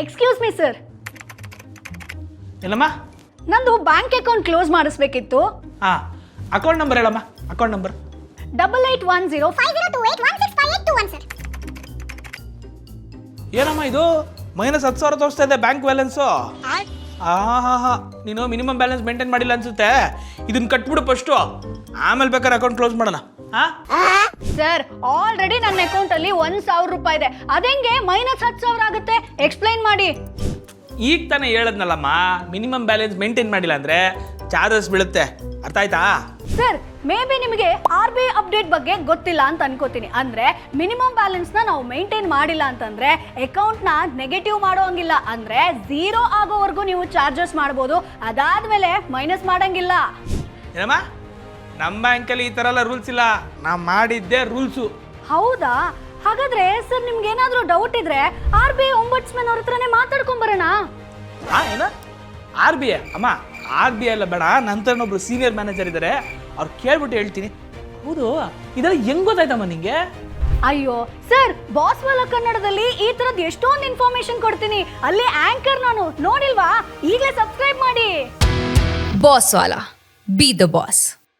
Excuse me sir, Yellamma? ನಂದು bank account close ಮಾಡಿಸ್ಬೇಕಿತ್ತು. ಹಾಂ, ಅಕೌಂಟ್ ನಂಬರ್ ಹೇಳಮ್ಮ. Account number 88105028165821 sir. ಏನಮ್ಮ ಇದು -10,000 ತೋರಿಸ್ತಾ ಇದೆ ಬ್ಯಾಂಕ್ ಬ್ಯಾಲೆನ್ಸು? ಹಾಂ, ನೀನು ಮಿನಿಮಮ್ ಬ್ಯಾಲೆನ್ಸ್ ಮೇಂಟೈನ್ ಮಾಡಿಲ್ಲ ಅನ್ಸುತ್ತೆ. ಇದನ್ನ ಕಟ್ಬಿಡು ಫಸ್ಟು, ಆಮೇಲೆ ಬೇಕಾದ್ರೆ ಅಕೌಂಟ್ ಕ್ಲೋಸ್ ಮಾಡೋಣ. ಹಾಂ ಸರ್, ಆಲ್ರೆಡಿ ನನ್ನ ಅಕೌಂಟ್ ಅಲ್ಲಿ 1,000 ರೂಪಾಯಿ ಇದೆ. ಅದೆಂಗೆ -10,000 ಆಗುತ್ತೆ? ಎಕ್ಸ್ಪ್ಲೈನ್ ಮಾಡಿ. ಈಗ ತಾನೇ ಹೇಳದ್ನಲ್ಲಮ್ಮ, ಮಿನಿಮಮ್ ಬ್ಯಾಲೆನ್ಸ್ ಮೇಂಟೈನ್ ಮಾಡಿಲ್ಲ ಅಂದ್ರೆ ಚಾರ್ಜಸ್ ಬೀಳುತ್ತೆ. ಅರ್ಥ ಆಯ್ತಾ? ಸರ್, ಮೇ ಬಿ ನಿಮಗೆ RBI ಅಪ್ಡೇಟ್ ಬಗ್ಗೆ ಗೊತ್ತಿಲ್ಲ ಅಂತ ಅನ್ಕೋತೀನಿ. ಅಂದ್ರೆ ಮಿನಿಮಮ್ ಬ್ಯಾಲೆನ್ಸ್ ನ ನಾವು ಮೇಂಟೈನ್ ಮಾಡಿಲ್ಲ ಅಂತಂದ್ರೆ ಅಕೌಂಟ್ ನ ನೆಗೆಟಿವ್ ಮಾಡೋಂಗಿಲ್ಲ. ಅಂದ್ರೆ 0 ಆಗೋವರೆಗೂ ನೀವು ಚಾರ್ಜಸ್ ಮಾಡಬಹುದು, ಅದಾದ್ಮೇಲೆ ಮೈನಸ್ ಮಾಡಂಗಿಲ್ಲ. ಏನಮ್ಮ, ನಮ್ಮ ಬ್ಯಾಂಕಲ್ಲಿ ಈ ಥರ ಎಲ್ಲ ರೂಲ್ಸ್ ಇಲ್ಲ. ನಾ ಮಾಡಿದ್ದೆ ರೂಲ್ಸು. ಹೌದಾ? ಹಾಗಾದ್ರೆ ಸರ್, ನಿಮ್ಗೆ ಏನಾದ್ರೂ ಡೌಟ್ ಇದ್ರೆ RBI ಒಂಬಟ್ಸ್ಮನ್ ಅವ್ರ ಹತ್ರನೇ ಮಾತಾಡ್ಕೊಂಡ್ ಬರೋಣ. ಏನು RBI? ಅಮ್ಮ, RBI ಎಲ್ಲ ಬೇಡ, ನಂತರ ಒಬ್ರು ಸೀನಿಯರ್ ಮ್ಯಾನೇಜರ್ ಇದ್ದಾರೆ, ಅವ್ರು ಕೇಳ್ಬಿಟ್ಟು ಹೇಳ್ತೀನಿ. ಹೌದು, ಇದೆಲ್ಲ ಹೆಂಗ್ ಗೊತ್ತಾಯ್ತಮ್ಮ ನಿಂಗೆ? ಅಯ್ಯೋ ಸರ್, ಬಾಸ್ ವಾಲ ಕನ್ನಡದಲ್ಲಿ ಈ ತರದ್ ಎಷ್ಟೊಂದು ಇನ್ಫಾರ್ಮೇಶನ್ ಕೊಡ್ತೀನಿ. ಅಲ್ಲಿ ಆಂಕರ್ ನಾನು, ನೋಡಿಲ್ವಾ? ಈಗಲೇ ಸಬ್ಸ್ಕ್ರೈಬ್ ಮಾಡಿ. Boss Vala, B the boss.